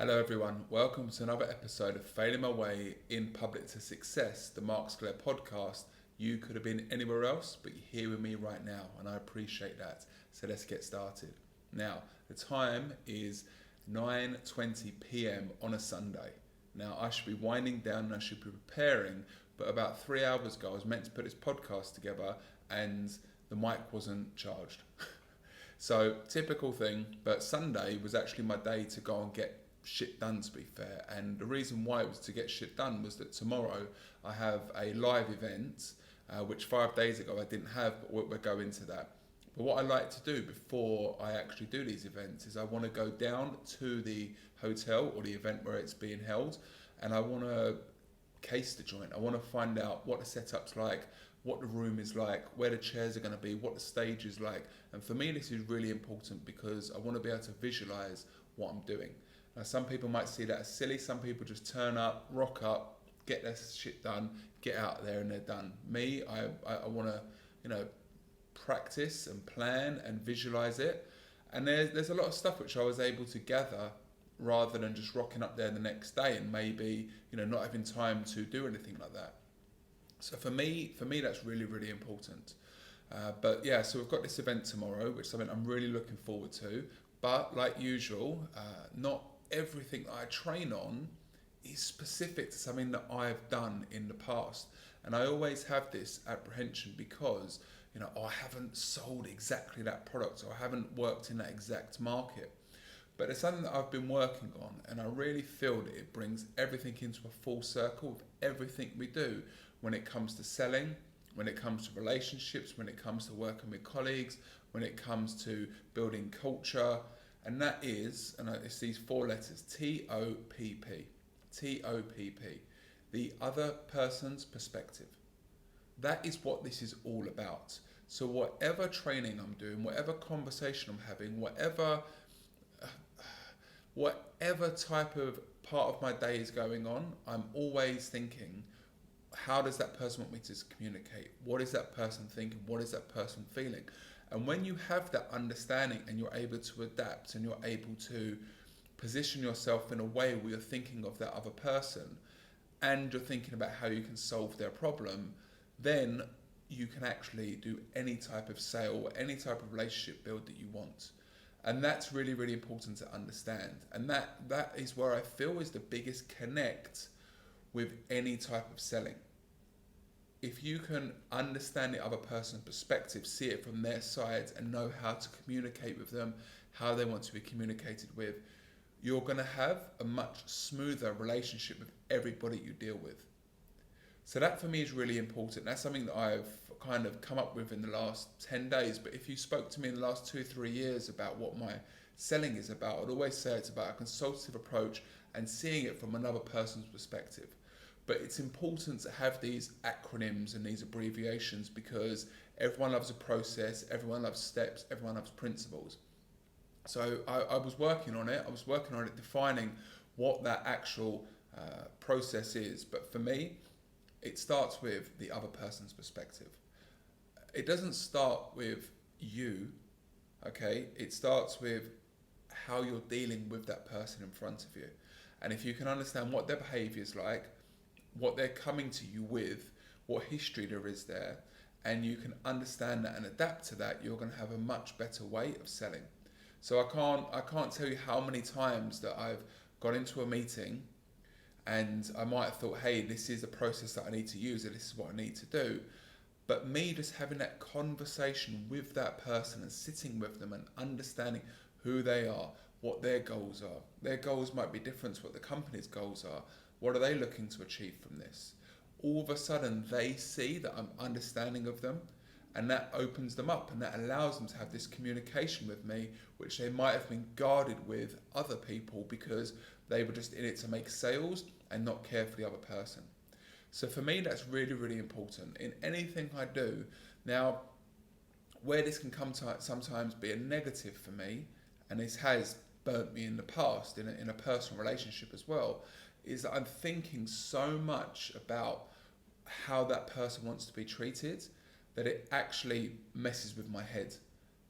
Hello everyone, welcome to another episode of Failing My Way in Public to Success, the Mark Sclair podcast. You could have been anywhere else, but you're here with me right now, and I appreciate that. So let's get started. Now, the time is 9:20 p.m. on a Sunday. Now, I should be winding down and I should be preparing, but about 3 hours ago, I was meant to put this podcast together and the mic wasn't charged. So, typical thing, but Sunday was actually my day to go and get shit done, to be fair. And the reason why it was to get shit done was that tomorrow I have a live event, which 5 days ago I didn't have, but we'll go into that. But what I like to do before I actually do these events is I want to go down to the hotel or the event where it's being held, and I want to case the joint. I want to find out what the setup's like, what the room is like, where the chairs are going to be, what the stage is like. And for me, this is really important because I want to be able to visualize what I'm doing. Now, some people might see that as silly. Some people just turn up, rock up, get their shit done, get out there, and they're done. Me, I want to, practice and plan and visualize it. And there's a lot of stuff which I was able to gather rather than just rocking up there the next day and maybe, not having time to do anything like that. So for me, that's really, really important. So we've got this event tomorrow, which is something I'm really looking forward to. But like usual, not everything that I train on is specific to something that I've done in the past. And I always have this apprehension because, I haven't sold exactly that product, or I haven't worked in that exact market. But it's something that I've been working on, and I really feel that it brings everything into a full circle of everything we do when it comes to selling, when it comes to relationships, when it comes to working with colleagues, when it comes to building culture. And that is, and it's these 4 letters, T.O.P.P. T.O.P.P. The other person's perspective. That is what this is all about. So whatever training I'm doing, whatever conversation I'm having, whatever type of part of my day is going on, I'm always thinking, how does that person want me to communicate? What is that person thinking? What is that person feeling? And when you have that understanding and you're able to adapt and you're able to position yourself in a way where you're thinking of that other person and you're thinking about how you can solve their problem, then you can actually do any type of sale or any type of relationship build that you want. And that's really, really important to understand. And that is where I feel is the biggest connect with any type of selling. If you can understand the other person's perspective, see it from their side and know how to communicate with them, how they want to be communicated with, you're going to have a much smoother relationship with everybody you deal with. So that for me is really important. That's something that I've kind of come up with in the last 10 days. But if you spoke to me in the last 2-3 years about what my selling is about, I'd always say it's about a consultative approach and seeing it from another person's perspective. But it's important to have these acronyms and these abbreviations because everyone loves a process, everyone loves steps, everyone loves principles. So I was working on it. I was working on it, defining what that actual process is. But for me, it starts with the other person's perspective. It doesn't start with you, okay? It starts with how you're dealing with that person in front of you. And if you can understand what their behavior is like, what they're coming to you with, what history there is there, and you can understand that and adapt to that, you're going to have a much better way of selling. So I can't tell you how many times that I've gone into a meeting and I might have thought, hey, this is a process that I need to use and this is what I need to do. But me just having that conversation with that person and sitting with them and understanding who they are, what their goals are. Their goals might be different to what the company's goals are. What are they looking to achieve from this? All of a sudden, they see that I'm understanding of them, and that opens them up and that allows them to have this communication with me, which they might have been guarded with other people because they were just in it to make sales and not care for the other person. So for me, that's really, really important in anything I do. Now, where this can come to sometimes be a negative for me, and this has burnt me in the past in a personal relationship as well, is that I'm thinking so much about how that person wants to be treated that it actually messes with my head.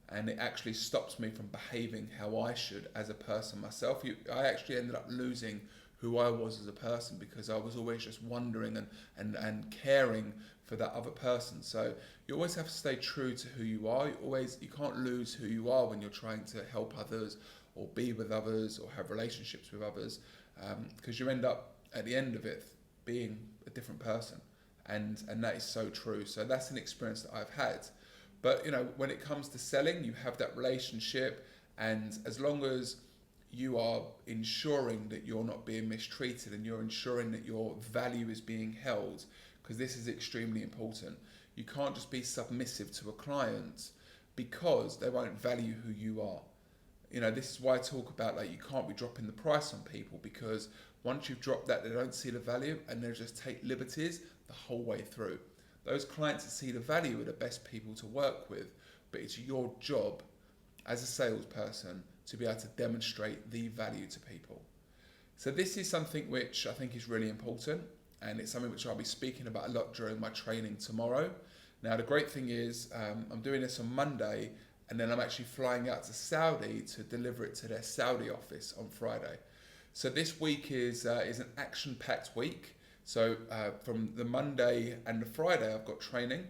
and it actually stops me from behaving how I should as a person myself. I actually ended up losing who I was as a person because I was always just wondering and caring for that other person. So you always have to stay true to who you are. You can't lose who you are when you're trying to help others or be with others or have relationships with others, because you end up at the end of it being a different person, and that is so true. So that's an experience that I've had. But when it comes to selling, you have that relationship, and as long as you are ensuring that you're not being mistreated and you're ensuring that your value is being held, because this is extremely important. You can't just be submissive to a client because they won't value who you are. This is why I talk about, like, you can't be dropping the price on people, because once you've dropped that, they don't see the value and they just take liberties the whole way through. Those clients that see the value are the best people to work with, but it's your job as a salesperson to be able to demonstrate the value to people. So this is something which I think is really important, and it's something which I'll be speaking about a lot during my training tomorrow. Now, the great thing is I'm doing this on Monday, and then I'm actually flying out to Saudi to deliver it to their Saudi office on Friday. So this week is an action-packed week. So from the Monday and the Friday, I've got training.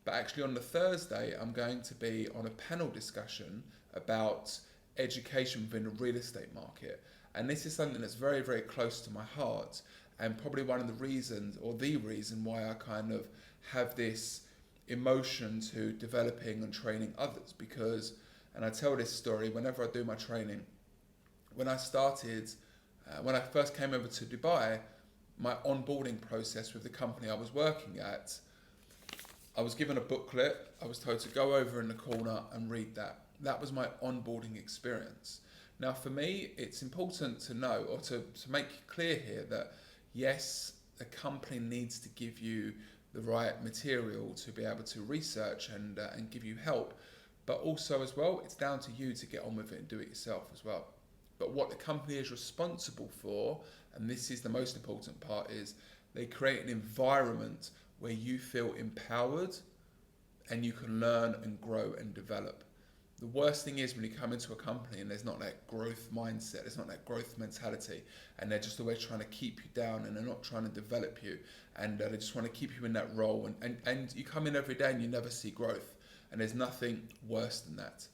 But actually on the Thursday, I'm going to be on a panel discussion about education within the real estate market. And this is something that's very, very close to my heart, and probably one of the reasons, or the reason, why I kind of have this emotion to developing and training others. Because, and I tell this story whenever I do my training, when I first came over to Dubai, my onboarding process with the company I was working at, I was given a booklet. I was told to go over in the corner and read that. That was my onboarding experience. Now, for me, it's important to know, or to make clear here, that yes, the company needs to give you the right material to be able to research and give you help. But also as well, it's down to you to get on with it and do it yourself as well. But what the company is responsible for, and this is the most important part, is they create an environment where you feel empowered and you can learn and grow and develop. The worst thing is when you come into a company and there's not that growth mindset, there's not that growth mentality, and they're just always trying to keep you down, and they're not trying to develop you, and they just want to keep you in that role, and you come in every day and you never see growth. And there's nothing worse than that.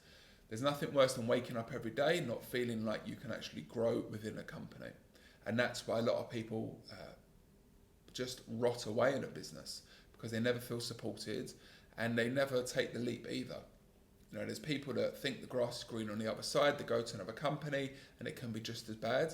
There's nothing worse than waking up every day not feeling like you can actually grow within a company. And that's why a lot of people just rot away in a business, because they never feel supported and they never take the leap either. There's people that think the grass is green on the other side. They go to another company and it can be just as bad.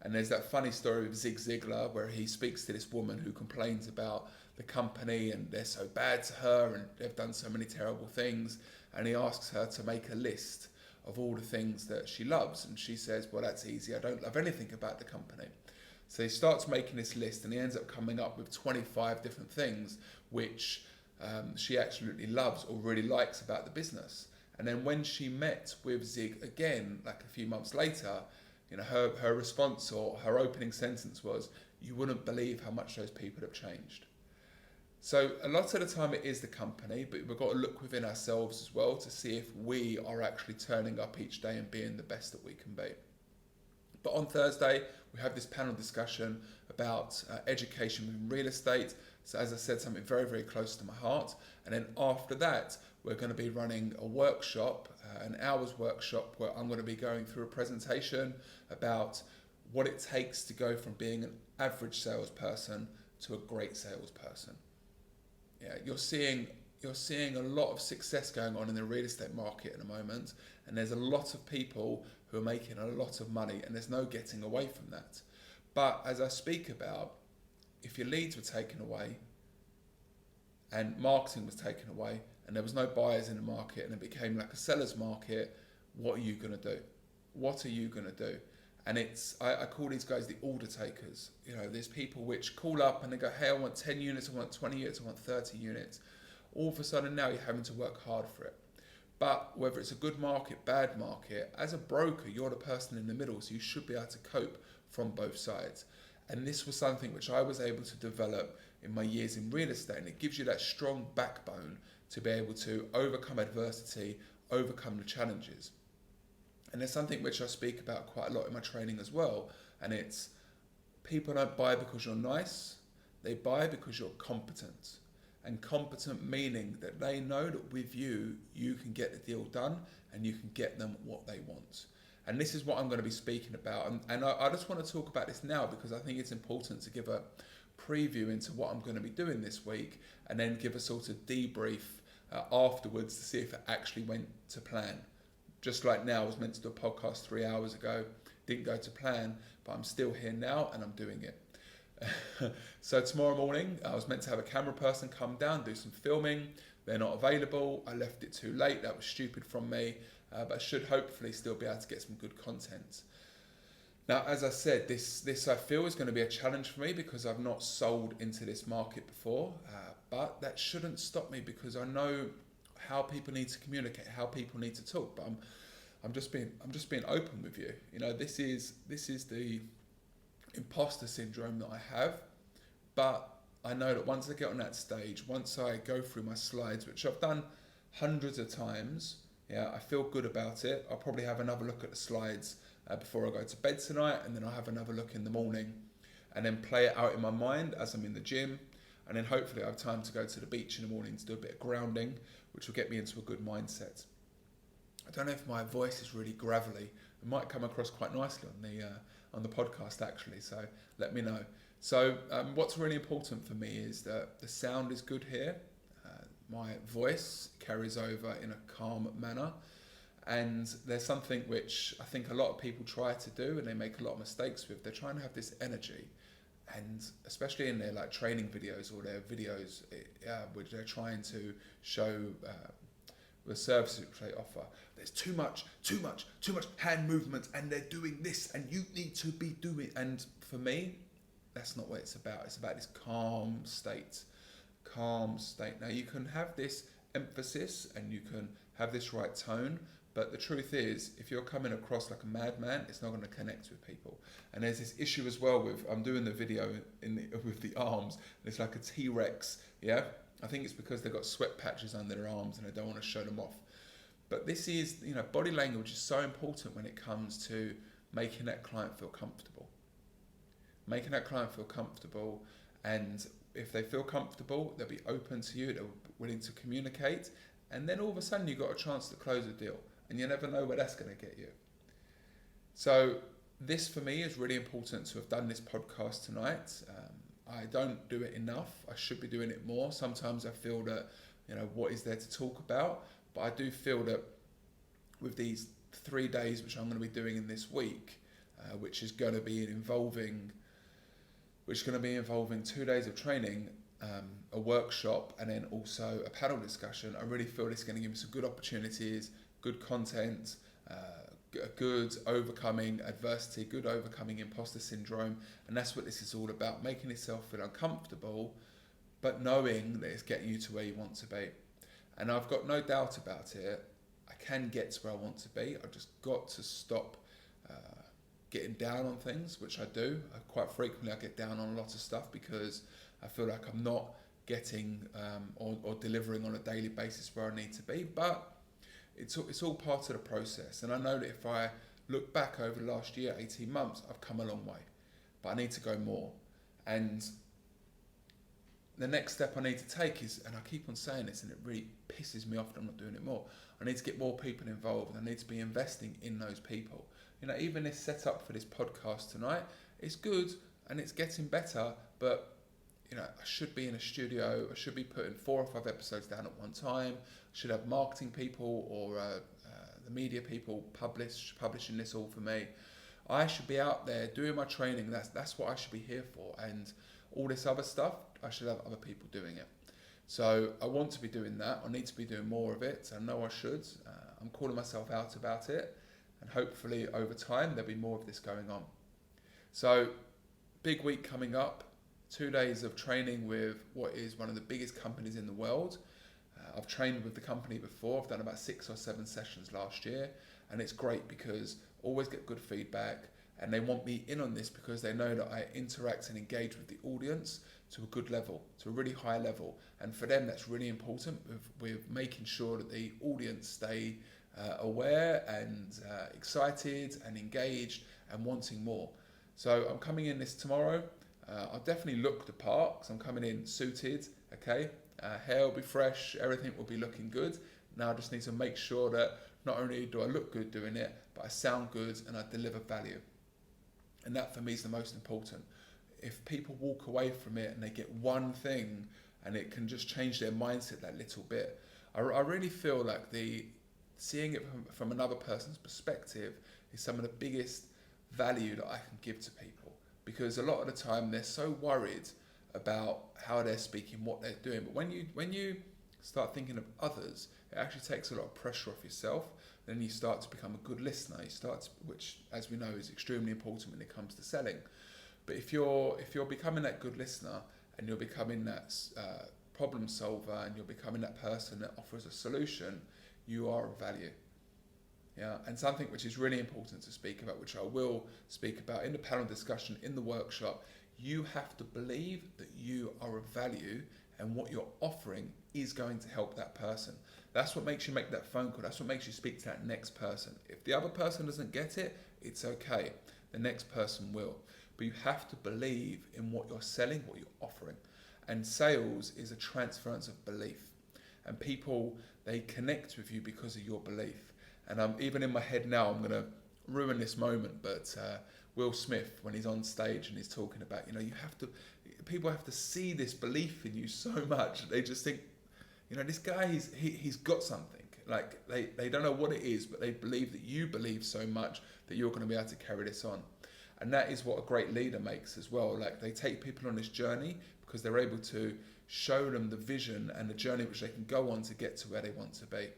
And there's that funny story of Zig Ziglar where he speaks to this woman who complains about the company and they're so bad to her and they've done so many terrible things. And he asks her to make a list of all the things that she loves. And she says, well, that's easy. I don't love anything about the company. So he starts making this list and he ends up coming up with 25 different things which she absolutely loves or really likes about the business. And then when she met with Zig again, like a few months later, her response or her opening sentence was, "You wouldn't believe how much those people have changed." So a lot of the time it is the company, but we've got to look within ourselves as well to see if we are actually turning up each day and being the best that we can be. But on Thursday, we have this panel discussion about education in real estate. So as I said, something very, very close to my heart. And then after that, we're going to be running a workshop, an hour's workshop, where I'm going to be going through a presentation about what it takes to go from being an average salesperson to a great salesperson. Yeah, you're seeing a lot of success going on in the real estate market at the moment, and there's a lot of people who are making a lot of money, and there's no getting away from that. But as I speak about, if your leads were taken away and marketing was taken away and there was no buyers in the market and it became like a seller's market, what are you going to do? What are you going to do? And I call these guys the order takers. There's people which call up and they go, hey, I want 10 units, I want 20 units, I want 30 units. All of a sudden now you're having to work hard for it. But whether it's a good market, bad market, as a broker, you're the person in the middle, so you should be able to cope from both sides. And this was something which I was able to develop in my years in real estate, and it gives you that strong backbone to be able to overcome adversity, overcome the challenges. And there's something which I speak about quite a lot in my training as well, and it's people don't buy because you're nice, they buy because you're competent. And competent meaning that they know that with you, you can get the deal done and you can get them what they want. And this is what I'm going to be speaking about. And I just want to talk about this now because I think it's important to give a preview into what I'm going to be doing this week and then give a sort of debrief afterwards to see if it actually went to plan. Just like now, I was meant to do a podcast 3 hours ago, didn't go to plan, but I'm still here now and I'm doing it. So tomorrow morning, I was meant to have a camera person come down, do some filming. They're not available. I left it too late. That was stupid from me, but I should hopefully still be able to get some good content. Now, as I said, this I feel is going to be a challenge for me because I've not sold into this market before, but that shouldn't stop me because I know how people need to communicate, how people need to talk. But I'm just being open with you. You know, this is the imposter syndrome that I have, but I know that once I get on that stage, once I go through my slides, which I've done hundreds of times, I feel good about it. I'll probably have another look at the slides before I go to bed tonight, and then I'll have another look in the morning, and then play it out in my mind as I'm in the gym, and then hopefully I have time to go to the beach in the morning to do a bit of grounding, which will get me into a good mindset. I don't know if my voice is really gravelly. It might come across quite nicely on the podcast actually, so let me know. So what's really important for me is that the sound is good here. My voice carries over in a calm manner, and there's something which I think a lot of people try to do and they make a lot of mistakes with. They're trying to have this energy, and especially in their like training videos or their videos which they're trying to show the services which they offer. There's too much hand movement and they're doing this and you need to be doing. And for me, that's not what it's about. It's about this calm state. Now you can have this emphasis and you can have this right tone, but the truth is, if you're coming across like a madman, it's not going to connect with people. And there's this issue as well with, I'm doing the video with the arms, and it's like a T-Rex, yeah? I think it's because they've got sweat patches under their arms and they don't want to show them off. But this is, body language is so important when it comes to making that client feel comfortable. Making that client feel comfortable, and if they feel comfortable, they'll be open to you, they're willing to communicate, and then all of a sudden you've got a chance to close a deal, and you never know where that's going to get you. So this for me is really important to have done this podcast tonight. I don't do it enough. I should be doing it more. Sometimes I feel that, what is there to talk about? But I do feel that with these 3 days, which I'm going to be doing in this week, which is going to be involving 2 days of training, a workshop, and then also a panel discussion, I really feel it's going to give me some good opportunities, good content, good overcoming adversity, good overcoming imposter syndrome. And that's what this is all about, making yourself feel uncomfortable, but knowing that it's getting you to where you want to be. And I've got no doubt about it. I can get to where I want to be. I've just got to stop getting down on things, which I do. Quite frequently I get down on a lot of stuff because I feel like I'm not getting or delivering on a daily basis where I need to be. But it's all part of the process, and I know that if I look back over the last year, 18 months, I've come a long way, but I need to go more. And the next step I need to take is, and I keep on saying this and it really pisses me off that I'm not doing it more, I need to get more people involved. I need to be investing in those people. Even this setup for this podcast tonight is good and it's getting better, but I should be in a studio. I should be putting 4 or 5 episodes down at one time. I should have marketing people or the media people publishing this all for me. I should be out there doing my training. That's what I should be here for. And all this other stuff, I should have other people doing it. So I want to be doing that. I need to be doing more of it. I know I should. I'm calling myself out about it. And hopefully over time, there'll be more of this going on. So big week coming up. 2 days of training with what is one of the biggest companies in the world. I've trained with the company before. I've done about 6 or 7 sessions last year, and it's great because I always get good feedback, and they want me in on this because they know that I interact and engage with the audience to a good level, to a really high level. And for them, that's really important with making sure that the audience stay aware and excited and engaged and wanting more. So I'm coming in this tomorrow. I'll definitely look the part because I'm coming in suited, okay? Hair will be fresh, everything will be looking good. Now I just need to make sure that not only do I look good doing it, but I sound good and I deliver value. And that for me is the most important. If people walk away from it and they get one thing and it can just change their mindset that little bit, I really feel like seeing it from another person's perspective is some of the biggest value that I can give to people, because a lot of the time they're so worried about how they're speaking, what they're doing. But when you start thinking of others, it actually takes a lot of pressure off yourself. Then you start to become a good listener. Which, as we know, is extremely important when it comes to selling. But if you're becoming that good listener and you're becoming that problem solver and you're becoming that person that offers a solution, you are of value. Yeah, and something which is really important to speak about, which I will speak about in the panel discussion, in the workshop, you have to believe that you are of value and what you're offering is going to help that person. That's what makes you make that phone call. That's what makes you speak to that next person. If the other person doesn't get it, it's okay. The next person will. But you have to believe in what you're selling, what you're offering. And sales is a transference of belief. And people, they connect with you because of your belief. And I'm even in my head now, I'm going to ruin this moment, but Will Smith, when he's on stage and he's talking about, people have to see this belief in you so much. They just think, this guy, he's got something. Like they don't know what it is, but they believe that you believe so much that you're going to be able to carry this on. And that is what a great leader makes as well. Like they take people on this journey because they're able to show them the vision and the journey which they can go on to get to where they want to be.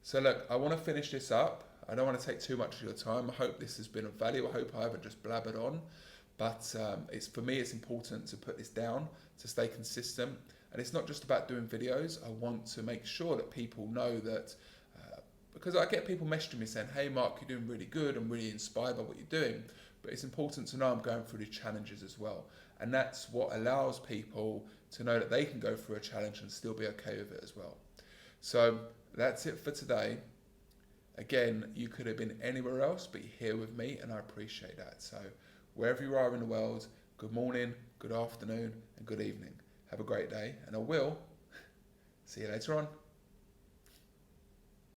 So look, I want to finish this up. I don't want to take too much of your time. I hope this has been of value. I hope I haven't just blabbered on. But for me, it's important to put this down, to stay consistent. And it's not just about doing videos. I want to make sure that people know that, because I get people messaging me saying, hey Mark, you're doing really good. I'm really inspired by what you're doing. But it's important to know I'm going through these challenges as well. And that's what allows people to know that they can go through a challenge and still be okay with it as well. So that's it for today. Again, you could have been anywhere else, but you're here with me, and I appreciate that. So wherever you are in the world, good morning, good afternoon, and good evening. Have a great day, and I will see you later on.